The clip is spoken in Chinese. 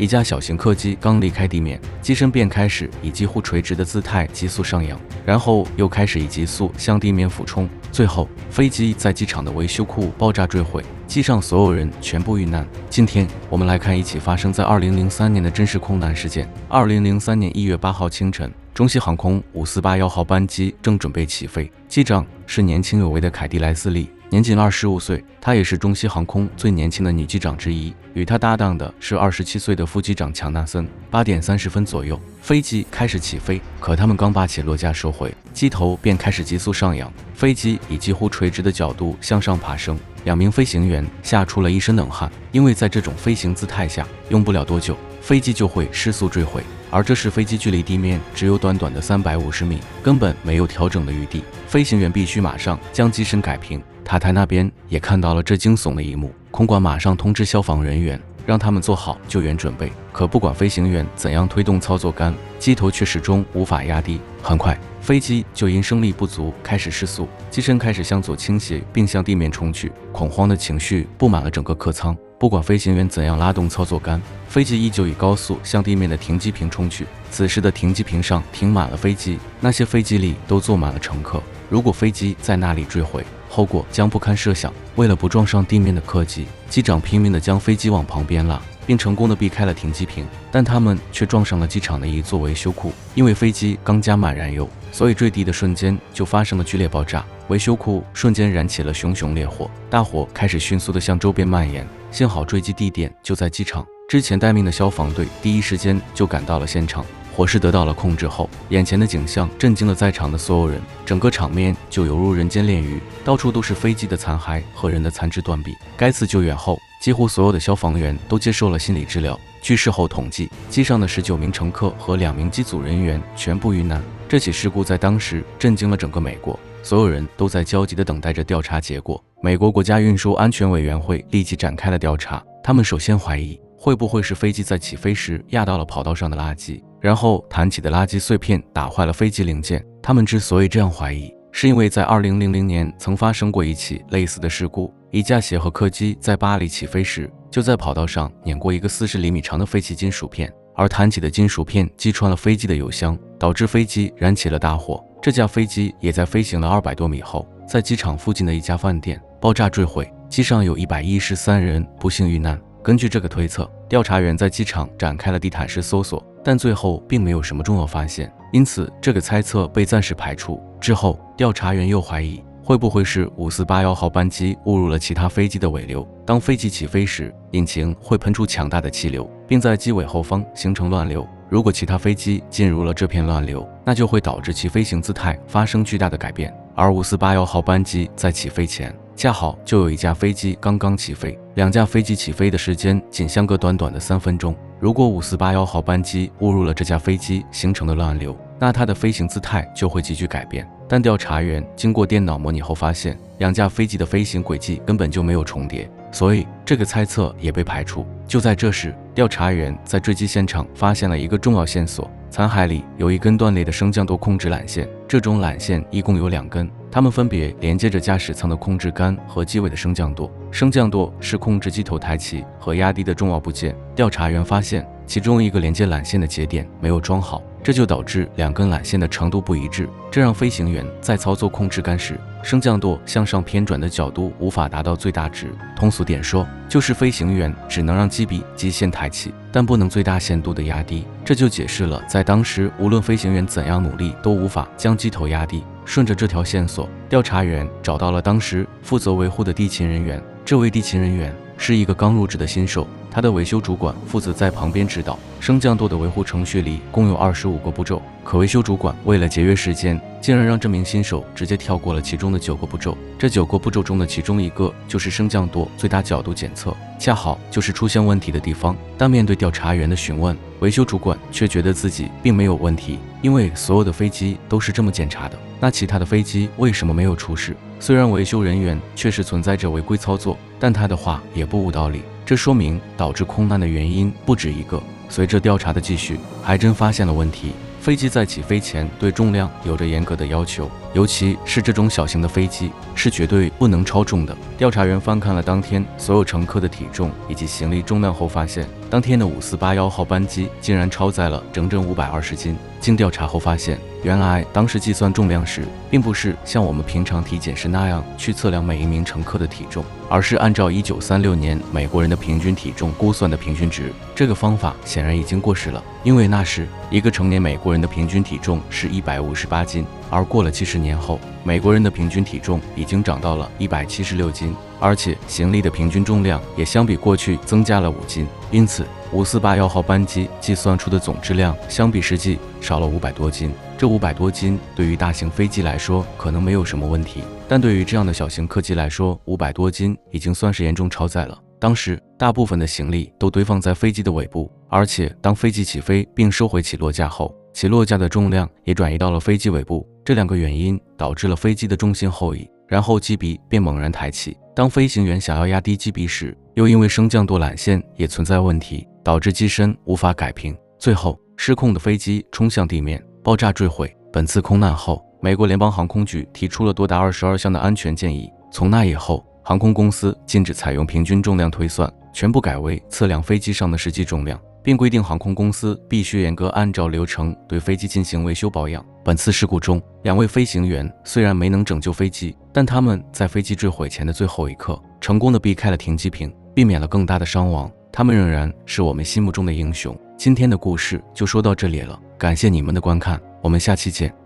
一架小型客机刚离开地面，机身便开始以几乎垂直的姿态急速上扬，然后又开始以急速向地面俯冲，最后飞机在机场的维修库爆炸坠毁，机上所有人全部遇难。今天我们来看一起发生在2003年的真实空难事件。2003年1月8号清晨，中西航空5481号班机正准备起飞，机长是年轻有为的凯蒂莱斯利，年仅25岁，她也是中西航空最年轻的女机长之一。与她搭档的是27岁的副机长强纳森。8点30分左右，飞机开始起飞，可他们刚把起落架收回，机头便开始急速上扬，飞机以几乎垂直的角度向上爬升。2名飞行员吓出了一身冷汗，因为在这种飞行姿态下，用不了多久，飞机就会失速坠毁。而这时飞机距离地面只有短短的350米，根本没有调整的余地，飞行员必须马上将机身改平。塔台那边也看到了这惊悚的一幕，空管马上通知消防人员，让他们做好救援准备。可不管飞行员怎样推动操作杆，机头却始终无法压低。很快，飞机就因升力不足开始失速，机身开始向左倾斜，并向地面冲去。恐慌的情绪布满了整个客舱，不管飞行员怎样拉动操作杆，飞机依旧以高速向地面的停机坪冲去。此时的停机坪上停满了飞机，那些飞机里都坐满了乘客。如果飞机在那里坠毁，后果将不堪设想。为了不撞上地面的客机，机长拼命地将飞机往旁边拉，并成功地避开了停机坪，但他们却撞上了机场的一座维修库。因为飞机刚加满燃油，所以坠地的瞬间就发生了剧烈爆炸，维修库瞬间燃起了熊熊烈火，大火开始迅速地向周边蔓延。幸好坠机地点就在机场，之前待命的消防队第一时间就赶到了现场。火势得到了控制后，眼前的景象震惊了在场的所有人，整个场面就犹如人间炼狱，到处都是飞机的残骸和人的残肢断臂。该次救援后，几乎所有的消防员都接受了心理治疗。据事后统计，机上的19名乘客和2名机组人员全部遇难。这起事故在当时震惊了整个美国，所有人都在焦急地等待着调查结果。美国国家运输安全委员会立即展开了调查，他们首先怀疑会不会是飞机在起飞时压到了跑道上的垃圾，然后弹起的垃圾碎片打坏了飞机零件。他们之所以这样怀疑，是因为在2000年曾发生过一起类似的事故，一架协和客机在巴黎起飞时，就在跑道上碾过一个40厘米长的废弃金属片，而弹起的金属片击穿了飞机的油箱，导致飞机燃起了大火。这架飞机也在飞行了200多米后，在机场附近的一家饭店爆炸坠毁，机上有113人不幸遇难。根据这个推测，调查员在机场展开了地毯式搜索，但最后并没有什么重要发现，因此这个猜测被暂时排除。之后，调查员又怀疑会不会是5481号班机误入了其他飞机的尾流，当飞机起飞时，引擎会喷出强大的气流，并在机尾后方形成乱流。如果其他飞机进入了这片乱流，那就会导致其飞行姿态发生巨大的改变。而5481号班机在起飞前，恰好就有一架飞机刚刚起飞，2架飞机起飞的时间仅相隔短短的3分钟。如果5481号班机误入了这架飞机形成的乱流，那它的飞行姿态就会急剧改变。但调查员经过电脑模拟后发现，2架飞机的飞行轨迹根本就没有重叠，所以这个猜测也被排除。就在这时，调查员在坠机现场发现了一个重要线索，残骸里有一根断裂的升降舵控制缆线，这种缆线一共有2根，它们分别连接着驾驶舱的控制杆和机尾的升降舵。升降舵是控制机头抬起和压低的重要部件。调查员发现其中一个连接缆线的节点没有装好，这就导致2根缆线的长度不一致，这让飞行员在操作控制杆时，升降舵向上偏转的角度无法达到最大值。通俗点说，就是飞行员只能让机臂极限抬起，但不能最大限度的压低。这就解释了在当时无论飞行员怎样努力都无法将机头压低。顺着这条线索，调查员找到了当时负责维护的地勤人员。这位地勤人员是一个刚入职的新手，他的维修主管负责在旁边指导。升降舵的维护程序里共有25个步骤，可维修主管为了节约时间，竟然让这名新手直接跳过了其中的9个步骤。这9个步骤中的其中一个就是升降舵最大角度检测，恰好就是出现问题的地方。但面对调查员的询问，维修主管却觉得自己并没有问题，因为所有的飞机都是这么检查的。那其他的飞机为什么没有出事？虽然维修人员确实存在着违规操作，但他的话也不无道理。这说明导致空难的原因不止一个。随着调查的继续，还真发现了问题。飞机在起飞前对重量有着严格的要求，尤其是这种小型的飞机是绝对不能超重的。调查员翻看了当天所有乘客的体重以及行李重量后发现，当天的548号班机竟然超载了整整520斤。经调查后发现，原来当时计算重量时，并不是像我们平常体检时那样去测量每一名乘客的体重，而是按照1936年美国人的平均体重估算的平均值。这个方法显然已经过时了，因为那时一个成年美国人的平均体重是158斤，而过了70年后，美国人的平均体重已经涨到了176斤，而且行李的平均重量也相比过去增加了5斤。因此548号班机计算出的总质量相比实际少了500多斤。这500多斤对于大型飞机来说可能没有什么问题，但对于这样的小型客机来说，500多斤已经算是严重超载了。当时大部分的行李都堆放在飞机的尾部，而且当飞机起飞并收回起落架后，起落架的重量也转移到了飞机尾部。这两个原因导致了飞机的重心后移，然后机鼻便猛然抬起。当飞行员想要压低机鼻时，又因为升降舵缆线也存在问题，导致机身无法改平，最后失控的飞机冲向地面，爆炸坠毁。本次空难后，美国联邦航空局提出了多达22项的安全建议。从那以后，航空公司禁止采用平均重量推算，全部改为测量飞机上的实际重量，并规定航空公司必须严格按照流程对飞机进行维修保养。本次事故中，2位飞行员虽然没能拯救飞机，但他们在飞机坠毁前的最后一刻，成功地避开了停机坪，避免了更大的伤亡。他们仍然是我们心目中的英雄。今天的故事就说到这里了，感谢你们的观看，我们下期见。